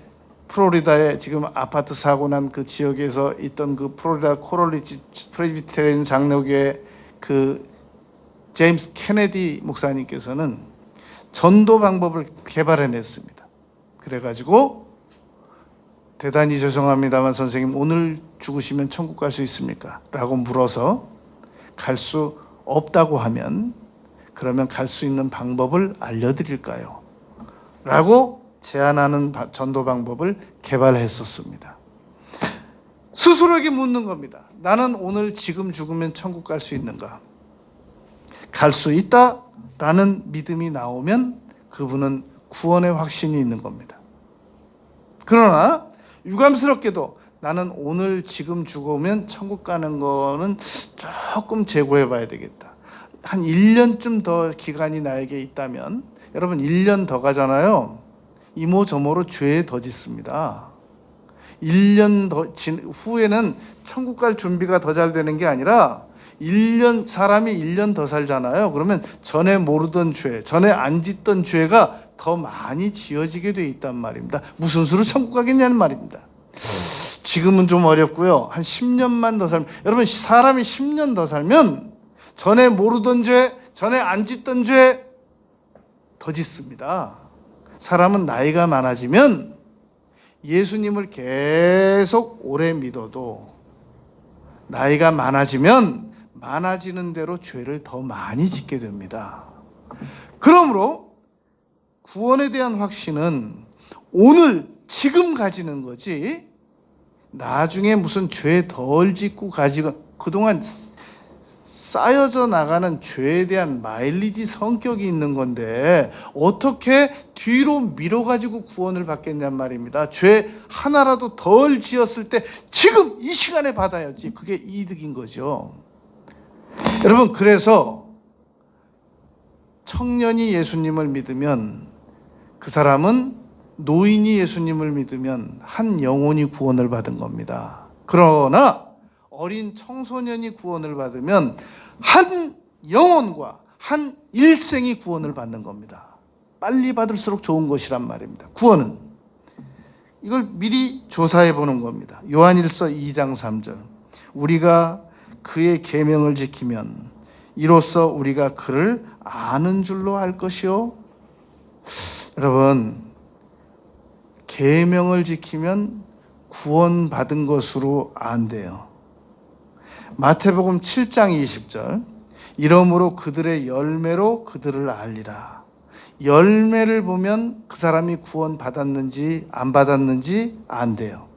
플로리다에 지금 아파트 사고 난 그 지역에서 있던 그 플로리다 코럴리지 프레스비테리안 장로교의 그 제임스 케네디 목사님께서는 전도 방법을 개발해냈습니다. 그래가지고 대단히 죄송합니다만 선생님 오늘 죽으시면 천국 갈 수 있습니까? 라고 물어서 갈 수 없다고 하면 그러면 갈 수 있는 방법을 알려드릴까요? 라고 제안하는 전도 방법을 개발했었습니다. 스스로에게 묻는 겁니다. 나는 오늘 지금 죽으면 천국 갈 수 있는가? 갈 수 있다라는 믿음이 나오면 그분은 구원의 확신이 있는 겁니다. 그러나 유감스럽게도 나는 오늘 지금 죽으면 천국 가는 거는 조금 재고해 봐야 되겠다. 한 1년쯤 더 기간이 나에게 있다면, 여러분 1년 더 가잖아요. 이모저모로 죄에 더 짓습니다. 1년 더 후에는 천국 갈 준비가 더 잘 되는 게 아니라 사람이 1년 더 살잖아요. 그러면 전에 모르던 죄, 전에 안 짓던 죄가 더 많이 지어지게 돼 있단 말입니다. 무슨 수로 천국 가겠냐는 말입니다. 지금은 좀 어렵고요. 한 10년만 더 살면, 여러분 사람이 10년 더 살면 전에 모르던 죄, 전에 안 짓던 죄 더 짓습니다. 사람은 나이가 많아지면 예수님을 계속 오래 믿어도 나이가 많아지면 많아지는 대로 죄를 더 많이 짓게 됩니다. 그러므로 구원에 대한 확신은 오늘 지금 가지는 거지 나중에 무슨 죄 덜 짓고 가지고 그동안 쌓여져 나가는 죄에 대한 마일리지 성격이 있는 건데 어떻게 뒤로 밀어가지고 구원을 받겠냔 말입니다. 죄 하나라도 덜 지었을 때 지금 이 시간에 받아야지. 그게 이득인 거죠. 여러분, 그래서 청년이 예수님을 믿으면, 그 사람은 노인이 예수님을 믿으면 한 영혼이 구원을 받은 겁니다. 그러나 어린 청소년이 구원을 받으면 한 영혼과 한 일생이 구원을 받는 겁니다. 빨리 받을수록 좋은 것이란 말입니다. 구원은. 이걸 미리 조사해 보는 겁니다. 요한일서 2장 3절. 우리가 그의 계명을 지키면 이로써 우리가 그를 아는 줄로 알 것이요. 여러분, 계명을 지키면 구원받은 것으로 안 돼요. 마태복음 7장 20절. 이러므로 그들의 열매로 그들을 알리라. 열매를 보면 그 사람이 구원받았는지 안 받았는지 안 돼요.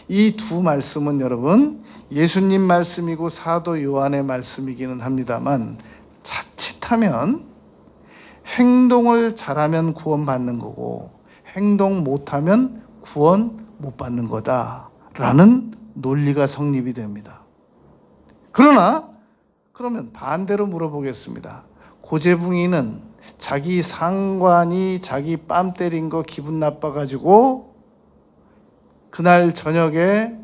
이 두 말씀은 여러분, 예수님 말씀이고 사도 요한의 말씀이기는 합니다만, 자칫하면 행동을 잘하면 구원받는 거고 행동 못하면 구원 못 받는 거다라는 논리가 성립이 됩니다. 그러면 반대로 물어보겠습니다. 고재붕이는 자기 상관이 자기 뺨 때린 거 기분 나빠가지고 그날 저녁에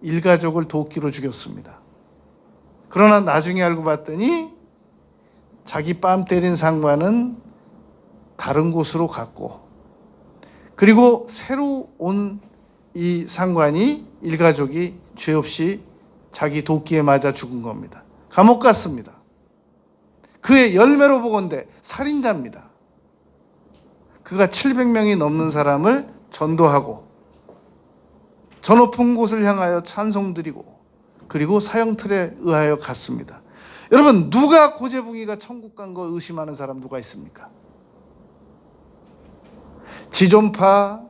일가족을 도끼로 죽였습니다. 그러나 나중에 알고 봤더니 자기 뺨 때린 상관은 다른 곳으로 갔고, 그리고 새로 온 이 상관이, 일가족이 죄 없이 자기 도끼에 맞아 죽은 겁니다. 감옥 갔습니다. 그의 열매로 보건대 살인자입니다. 그가 700명이 넘는 사람을 전도하고 저 높은 곳을 향하여 찬송드리고 그리고 사형틀에 의하여 갔습니다. 여러분, 누가 고재붕이가 천국 간 거 의심하는 사람 누가 있습니까? 지존파,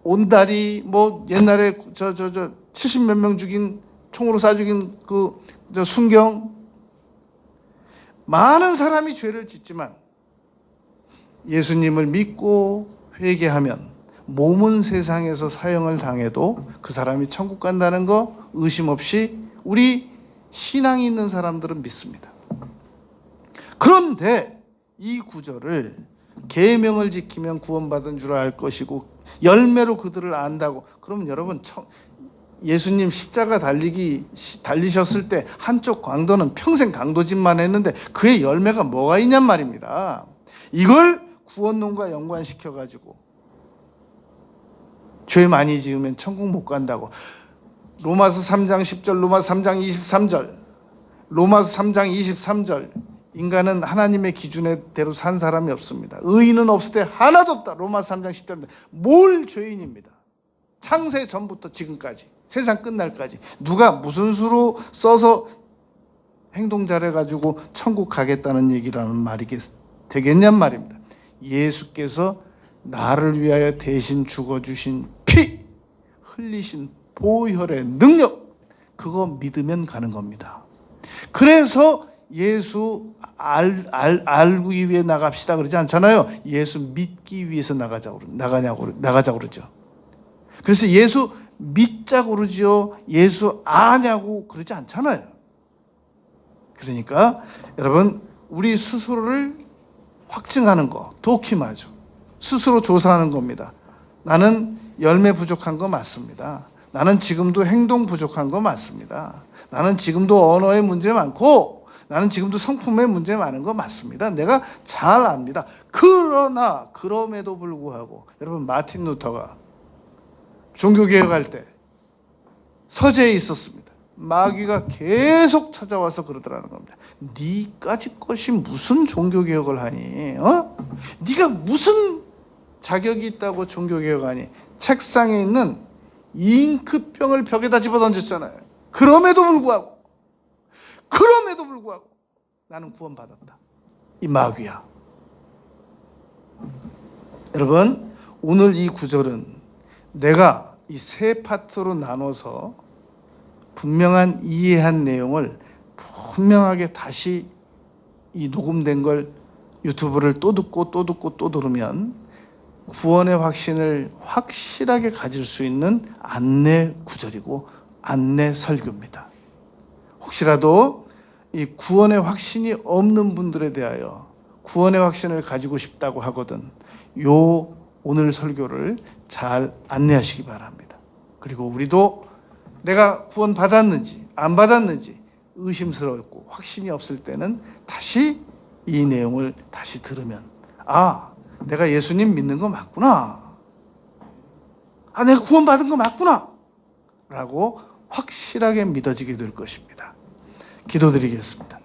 온다리, 옛날에 70몇 명 죽인, 총으로 쏴 죽인 순경. 많은 사람이 죄를 짓지만 예수님을 믿고 회개하면 몸은 세상에서 사형을 당해도 그 사람이 천국 간다는 거 의심 없이 우리 신앙이 있는 사람들은 믿습니다. 그런데 이 구절을 계명을 지키면 구원받은 줄 알 것이고 열매로 그들을 안다고, 그러면 여러분, 예수님 십자가 달리셨을 때 한쪽 강도는 평생 강도짓만 했는데 그의 열매가 뭐가 있냔 말입니다. 이걸 구원론과 연관시켜가지고 죄 많이 지으면 천국 못 간다고. 로마서 3장 10절, 로마서 3장 23절, 로마서 3장 23절. 인간은 하나님의 기준대로 산 사람이 없습니다. 의인은 없을 때 하나도 없다. 로마서 3장 10절인데 뭘 죄인입니다. 창세 전부터 지금까지, 세상 끝날까지 누가 무슨 수로 써서 행동 잘해가지고 천국 가겠다는 얘기라는 말이 되겠냔 말입니다. 예수께서 나를 위하여 대신 죽어주신 피, 흘리신 보혈의 능력, 그거 믿으면 가는 겁니다. 그래서 예수 알기 위해 나갑시다 그러지 않잖아요. 예수 믿기 위해서 나가자고 그러죠. 그래서 예수 믿자고 그러죠. 예수 아냐고 그러지 않잖아요. 그러니까 여러분, 우리 스스로를 확증하는 거, 도키마죠. 스스로 조사하는 겁니다. 나는 열매 부족한 거 맞습니다. 나는 지금도 행동 부족한 거 맞습니다. 나는 지금도 언어의 문제 많고 나는 지금도 성품의 문제 많은 거 맞습니다. 내가 잘 압니다. 그러나 그럼에도 불구하고 여러분, 마틴 루터가 종교개혁할 때 서재에 있었습니다. 마귀가 계속 찾아와서 그러더라는 겁니다. 네까지 것이 무슨 종교개혁을 하니? 네가 무슨 자격이 있다고 종교개혁하니? 책상에 있는 잉크병을 벽에다 집어던졌잖아요. 그럼에도 불구하고 나는 구원받았다. 이 마귀야. 여러분, 오늘 이 구절은 내가 이 세 파트로 나눠서 분명한 이해한 내용을 분명하게 다시 이 녹음된 걸 유튜브를 또 듣고 또 들으면 구원의 확신을 확실하게 가질 수 있는 안내 구절이고 안내 설교입니다. 혹시라도 이 구원의 확신이 없는 분들에 대하여 구원의 확신을 가지고 싶다고 하거든 요 오늘 설교를 잘 안내하시기 바랍니다. 그리고 우리도 내가 구원 받았는지 안 받았는지 의심스럽고 확신이 없을 때는 다시 이 내용을 다시 들으면 아, 내가 예수님 믿는 거 맞구나. 아, 내가 구원 받은 거 맞구나. 라고 확실하게 믿어지게 될 것입니다. 기도드리겠습니다.